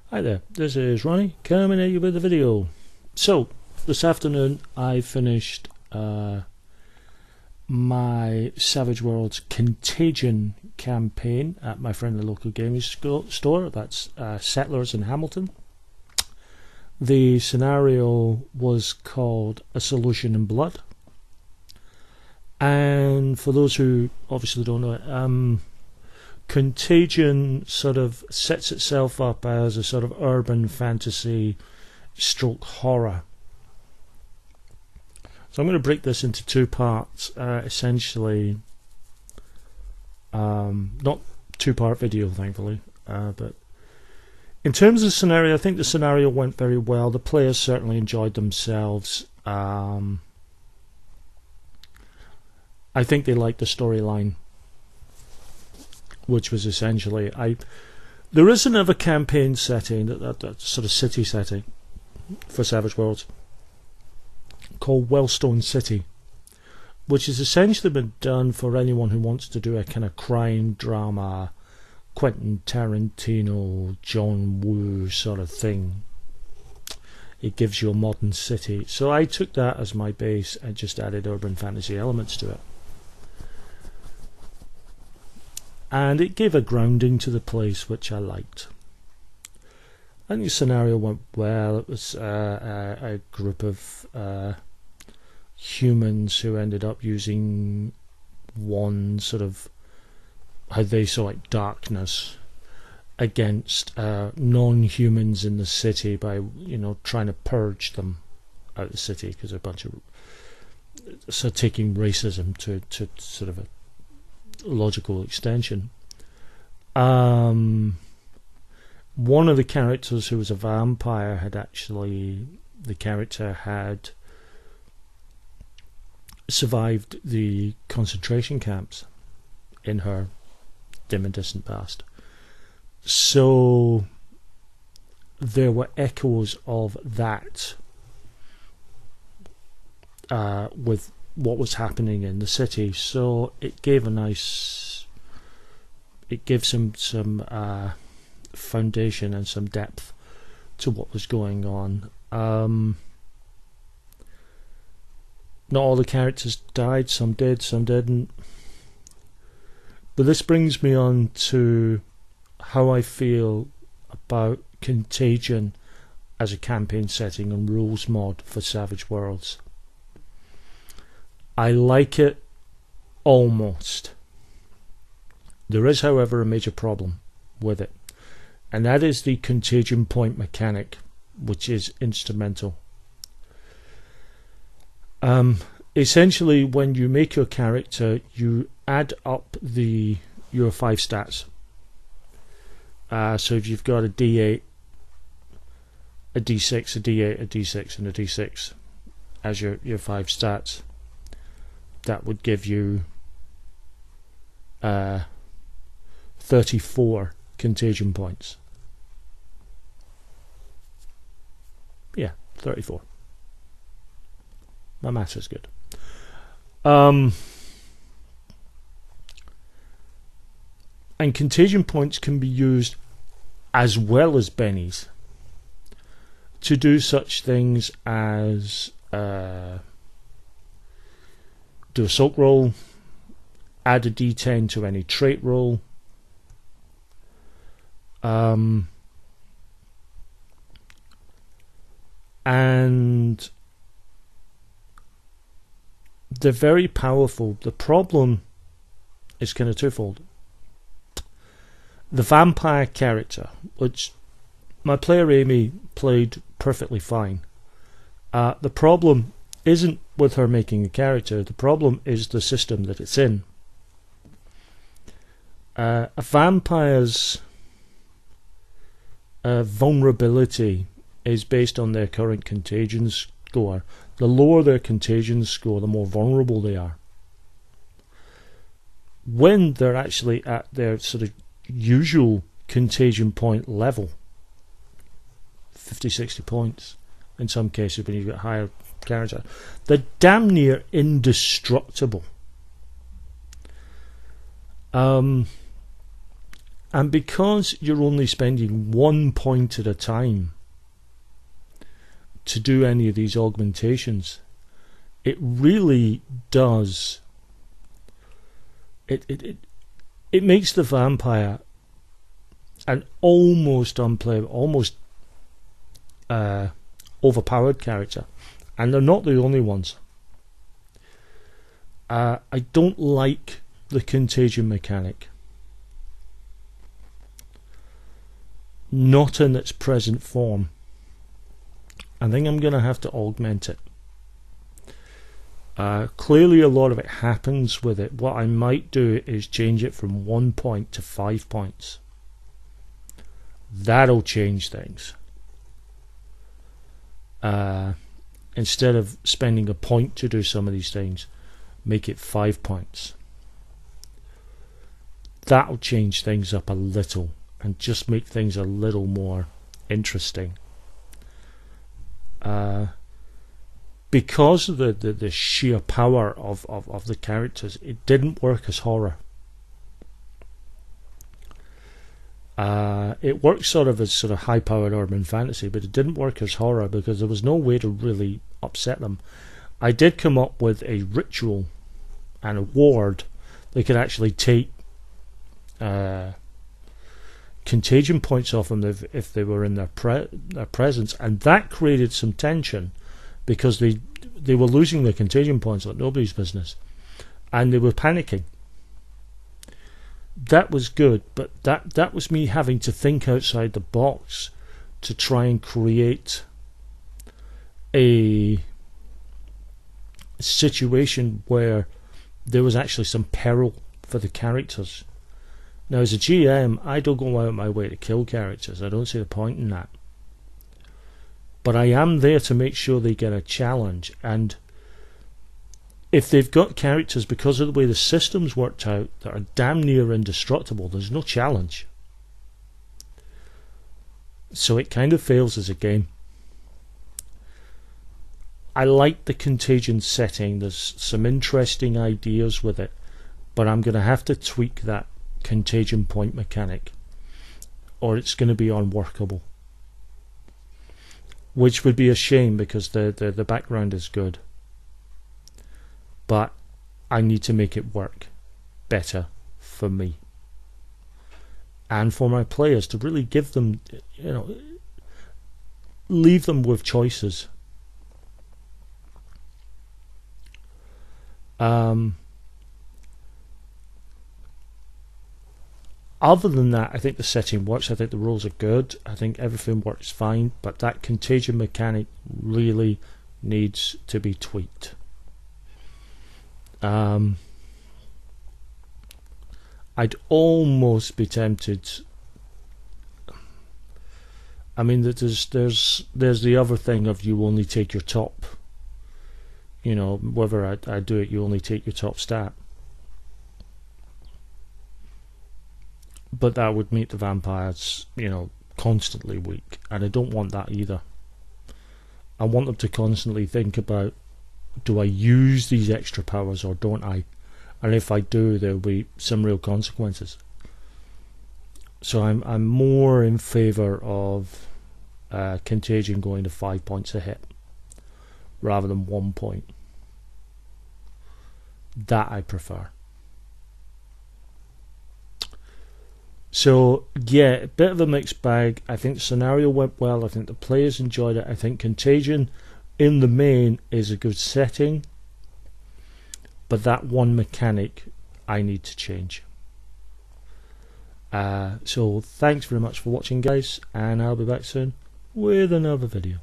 Hi there, this is Ronnie coming at you with a video. So, this afternoon I finished my Savage Worlds Contagion campaign at my friendly local gaming store. That's Settlers in Hamilton. The scenario was called A Solution in Blood. And for those who obviously don't know it, Contagion sort of sets itself up as a sort of urban fantasy stroke horror. So I'm going to break this into two parts, essentially. Not two-part video, thankfully, but in terms of the scenario, I think the scenario went very well. The players certainly enjoyed themselves. I think they liked the storyline, which was essentially there is another campaign setting, that sort of city setting for Savage Worlds called Wellstone City, which has essentially been done for anyone who wants to do a kind of crime drama, Quentin Tarantino, John Woo sort of thing. It gives you a modern city. So I took that as my base and just added urban fantasy elements to it. And it gave a grounding to the place which I liked. And the scenario went well. It was a group of humans who ended up using one sort of, how they saw it, darkness against non-humans in the city by, trying to purge them out of the city, because a bunch of, so taking racism to sort of a logical extension. One of the characters, who was a vampire, had survived the concentration camps in her dim and distant past. So there were echoes of that with what was happening in the city, so it gave some foundation and some depth to what was going on. Not all the characters died, some did, some didn't. But this brings me on to how I feel about Contagion as a campaign setting and rules mod for Savage Worlds. I like it almost. There is, however, a major problem with it, and that is the contagion point mechanic, which is instrumental. Essentially, when you make your character, you add up your 5 stats. So if you've got a D8, a D6, a D8, a D6, and a D6 as your 5 stats, that would give you 34 contagion points. Yeah, 34. My maths is good. And contagion points can be used as well as bennies to do such things as do a soak roll, add a D10 to any trait roll, and they're very powerful. The problem is kind of twofold. The vampire character, which my player Amy played perfectly fine, the problem isn't with her making a character. The problem is the system that it's in. A vampire's vulnerability is based on their current contagion score. The lower their contagion score, the more vulnerable they are. When they're actually at their sort of usual contagion point level, 50, 60 points in some cases when you've got higher character, they're damn near indestructible. And And because you're only spending 1 point at a time to do any of these augmentations, it really does, it makes the vampire an almost unplayable, almost overpowered character. And they're not the only ones. I don't like the contagion mechanic. Not in its present form. I think I'm going to have to augment it. Clearly a lot of it happens with it. What I might do is change it from 1 point to 5 points. That'll change things. Instead of spending a point to do some of these things, make it 5 points. That'll change things up a little and just make things a little more interesting. Because of the sheer power of the characters, it didn't work as horror. It worked sort of as high-powered urban fantasy, but it didn't work as horror because there was no way to really upset them. I did come up with a ritual and a ward that could actually take contagion points off them if they were in their presence, and that created some tension because they were losing their contagion points like nobody's business, and they were panicking. That was good, but that was me having to think outside the box to try and create a situation where there was actually some peril for the characters. Now, as a GM, I don't go out of my way to kill characters. I don't see the point in that. But I am there to make sure they get a challenge. And if they've got characters, because of the way the system's worked out, that are damn near indestructible, there's no challenge. So it kind of fails as a game. I like the Contagion setting. There's some interesting ideas with it, but I'm going to have to tweak that contagion point mechanic, or it's going to be unworkable, which would be a shame because the background is good, but I need to make it work better for me and for my players, to really give them, leave them with choices. Other than that, I think the setting works. I think the rules are good. I think everything works fine, but that contagion mechanic really needs to be tweaked. I'd almost be tempted. I mean, there's the other thing of you only take your top. Whether I do it, you only take your top stat. But that would make the vampires, constantly weak, and I don't want that either. I want them to constantly think about, do I use these extra powers or don't I? And if I do, there'll be some real consequences. So I'm more in favour of Contagion going to 5 points a hit rather than 1 point. That I prefer. So yeah, a bit of a mixed bag. I think the scenario went well. I think the players enjoyed it. I think Contagion in the main is a good setting, but that one mechanic I need to change. So thanks very much for watching, guys, and I'll be back soon with another video.